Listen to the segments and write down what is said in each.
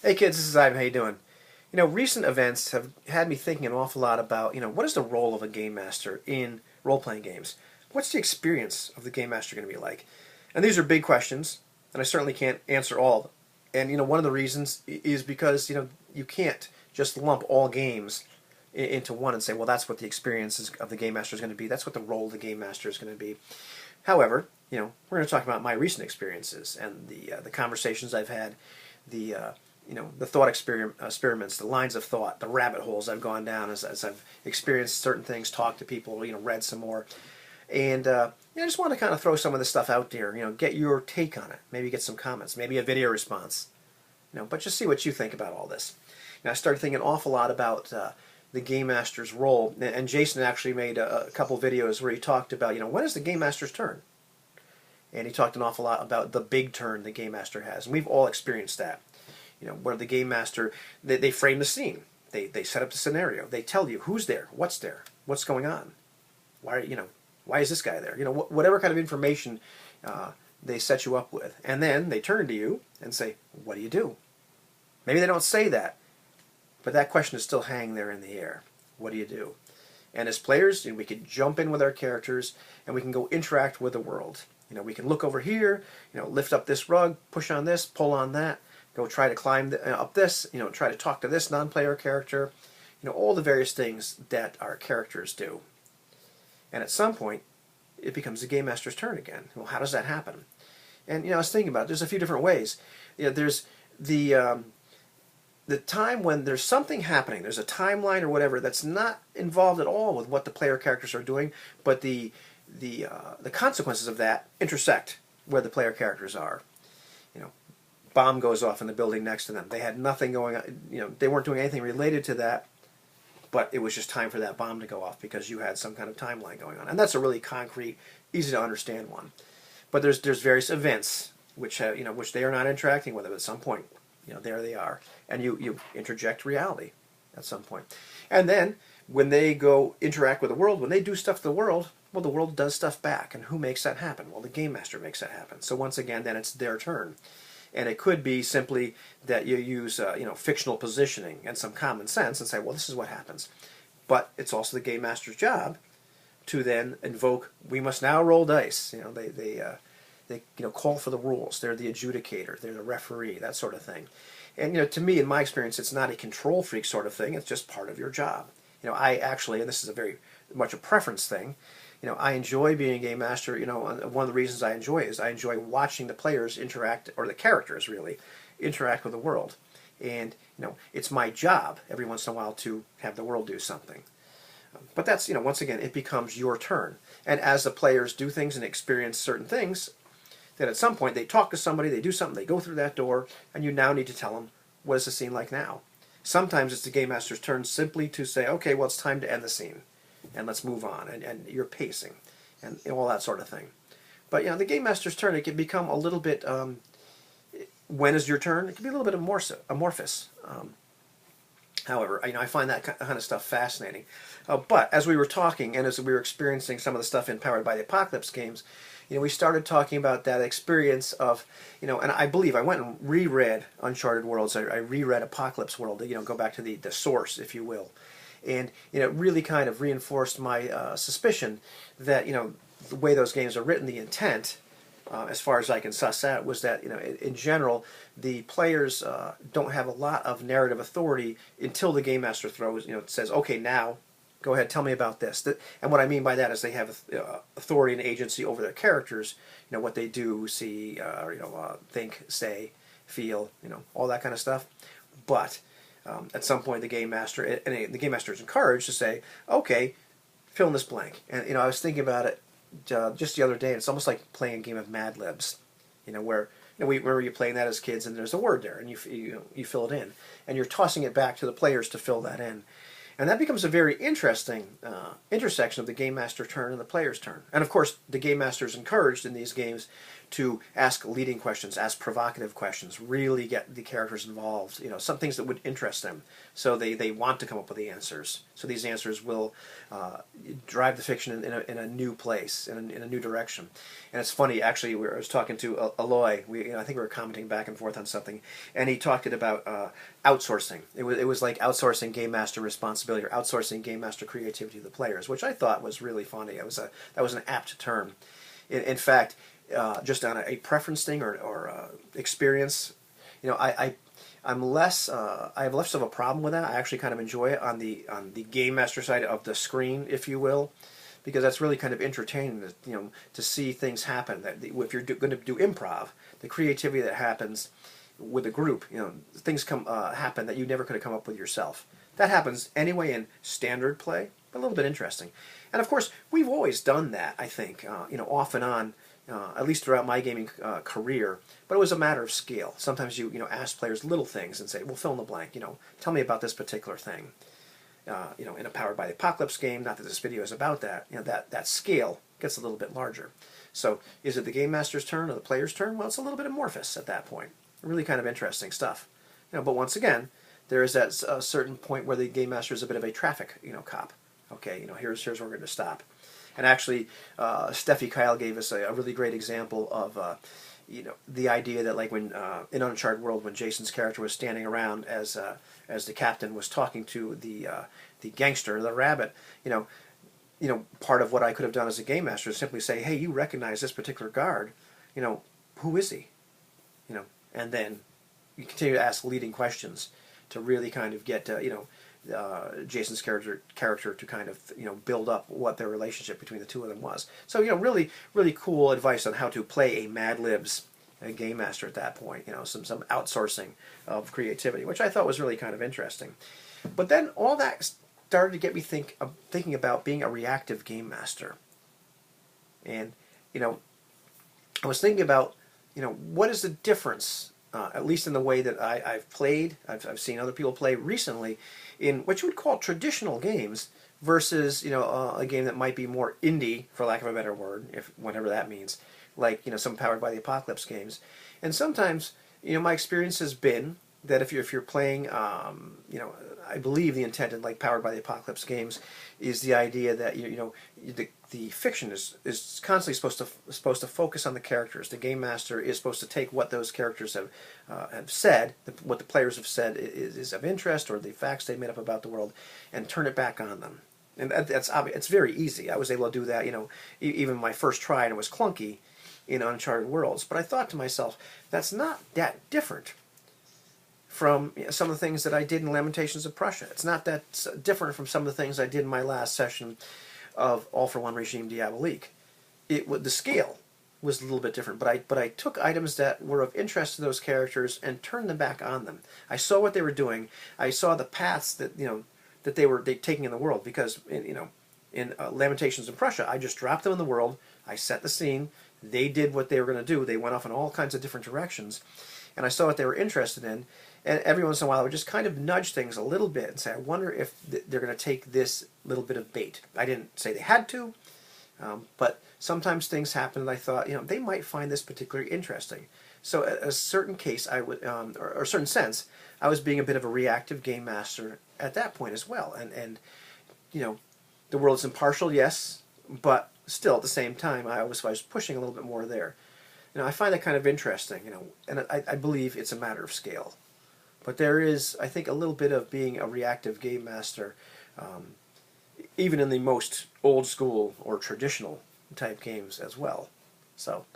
Hey kids, this is Ivan. How you doing? Recent events have had me thinking an awful lot about, what is the role of a game master in role-playing games? What's the experience of the game master going to be like? And these are big questions, and I certainly can't answer all of them. And, one of the reasons is because, you can't just lump all games into one and say, well, that's what the experience of the game master is going to be. That's what the role of the game master is going to be. However, we're going to talk about my recent experiences and the conversations I've had, the the thought experiments, the lines of thought, the rabbit holes I've gone down as I've experienced certain things, talked to people, read some more, and I just want to kind of throw some of this stuff out there. Get your take on it. Maybe get some comments, maybe a video response. But just see what you think about all this. I started thinking an awful lot about the game master's role, and Jason actually made a couple videos where he talked about when is the game master's turn, and he talked an awful lot about the big turn the game master has, and we've all experienced that. Where the game master, they frame the scene. They set up the scenario. They tell you who's there, what's going on. Why is this guy there? Whatever kind of information they set you up with. And then they turn to you and say, what do you do? Maybe they don't say that, but that question is still hanging there in the air. What do you do? And as players, we can jump in with our characters and we can go interact with the world. We can look over here, lift up this rug, push on this, pull on that. Go try to climb up this, try to talk to this non-player character, all the various things that our characters do. And at some point, it becomes the game master's turn again. Well, how does that happen? And I was thinking about it. There's a few different ways. There's the time when there's something happening. There's a timeline or whatever that's not involved at all with what the player characters are doing, but the consequences of that intersect where the player characters are. Bomb goes off in the building next to them. They had nothing going on. They weren't doing anything related to that, but it was just time for that bomb to go off because you had some kind of timeline going on. And that's a really concrete, easy to understand one. But there's various events which which they are not interacting with. At some point, there they are, and you interject reality at some point. And then when they go interact with the world, when they do stuff to the world, well, the world does stuff back. And who makes that happen? Well, the game master makes that happen. So once again, then it's their turn. And it could be simply that you use fictional positioning and some common sense and say, well, this is what happens. But it's also the game master's job to then invoke, we must now roll dice. They call for the rules. They're the adjudicator. They're the referee, that sort of thing. And to me, in my experience, it's not a control freak sort of thing. It's just part of your job. I actually, and this is a very much a preference thing, I enjoy being a game master. One of the reasons I enjoy it is I enjoy watching the players interact, or the characters really, interact with the world. And, it's my job every once in a while to have the world do something. But that's, once again, it becomes your turn. And as the players do things and experience certain things, then at some point they talk to somebody, they do something, they go through that door, and you now need to tell them, what is the scene like now? Sometimes it's the game master's turn simply to say, okay, well, it's time to end the scene. And let's move on, and you're pacing, and all that sort of thing. But the game master's turn, it can become a little bit. When is your turn? It can be a little bit amorphous. However, I find that kind of stuff fascinating. But as we were talking, and as we were experiencing some of the stuff in Powered by the Apocalypse games, we started talking about that experience of, and I believe I went and reread Uncharted Worlds. I reread Apocalypse World. Go back to the source, if you will. And it really kind of reinforced my suspicion that the way those games are written, the intent, as far as I can suss out, was that in general the players don't have a lot of narrative authority until the game master says, okay, now go ahead, tell me about this. And what I mean by that is they have authority and agency over their characters, what they do, see, think, say, feel, all that kind of stuff. But at some point, the game master is encouraged to say, "Okay, fill in this blank." And I was thinking about it just the other day. And it's almost like playing a game of Mad Libs, where we remember you playing that as kids, and there's a word there, and you fill it in, and you're tossing it back to the players to fill that in, and that becomes a very interesting intersection of the game master turn and the player's turn. And of course, the game master is encouraged in these games to ask leading questions, ask provocative questions, really get the characters involved, some things that would interest them. So they want to come up with the answers. So these answers will drive the fiction in a new place, in a new direction. And it's funny, actually, I was talking to Aloy, I think we were commenting back and forth on something, and he talked about outsourcing. It was like outsourcing game master responsibility or outsourcing game master creativity to the players, which I thought was really funny. That was an apt term. In fact, just on a preference thing or experience, I'm less. I have less of a problem with that. I actually kind of enjoy it on the game master side of the screen, if you will, because that's really kind of entertaining. To see things happen. That if you're going to do improv, the creativity that happens with a group, things happen that you never could have come up with yourself. That happens anyway in standard play, but a little bit interesting. And of course, we've always done that, I think, off and on, at least throughout my gaming career. But it was a matter of scale. Sometimes you ask players little things and say, well, fill in the blank. Tell me about this particular thing. In a Powered by the Apocalypse game, not that this video is about that. That scale gets a little bit larger. So, is it the game master's turn or the player's turn? Well, it's a little bit amorphous at that point. Really kind of interesting stuff. But once again, there is that certain point where the game master is a bit of a traffic, cop. Okay, here's where we're going to stop. And actually, Steffi Kyle gave us a really great example of, the idea that like when in Uncharted World, when Jason's character was standing around as the captain was talking to the gangster, the rabbit, part of what I could have done as a game master is simply say, hey, you recognize this particular guard, who is he? And then you continue to ask leading questions to really kind of get Jason's character to kind of build up what their relationship between the two of them was. So really really cool advice on how to play a Mad Libs game master at that point. Some outsourcing of creativity, which I thought was really kind of interesting. But then all that started to get me thinking about being a reactive game master. And I was thinking about what is the difference, at least in the way that I've played, I've seen other people play recently, in what you would call traditional games versus a game that might be more indie, for lack of a better word, whatever that means, like some Powered by the Apocalypse games. And sometimes my experience has been that if you're playing, I believe the intent in like Powered by the Apocalypse games is the idea that the fiction is constantly supposed to focus on the characters. The game master is supposed to take what those characters have said, what the players have said is of interest, or the facts they made up about the world, and turn it back on them. And that's obvious. It's very easy. I was able to do that. Even my first try, and it was clunky in Uncharted Worlds. But I thought to myself, that's not that different from some of the things that I did in Lamentations of Prussia. It's not that different from some of the things I did in my last session of All for One Regime Diabolique. The scale was a little bit different, but I took items that were of interest to those characters and turned them back on them. I saw what they were doing. I saw the paths that that they were taking in the world, because in Lamentations of Prussia, I just dropped them in the world. I set the scene. They did what they were going to do. They went off in all kinds of different directions, and I saw what they were interested in. And every once in a while, I would just kind of nudge things a little bit and say, I wonder if they're going to take this little bit of bait. I didn't say they had to, but sometimes things happen and I thought, they might find this particularly interesting. So at a certain case, I would, or a certain sense, I was being a bit of a reactive game master at that point as well. And the world's impartial, yes, but still at the same time, I was pushing a little bit more there. I find that kind of interesting, and I believe it's a matter of scale. But there is, I think, a little bit of being a reactive game master, even in the most old school or traditional type games as well. So,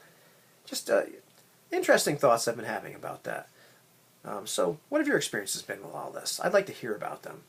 just interesting thoughts I've been having about that. So, what have your experiences been with all this? I'd like to hear about them.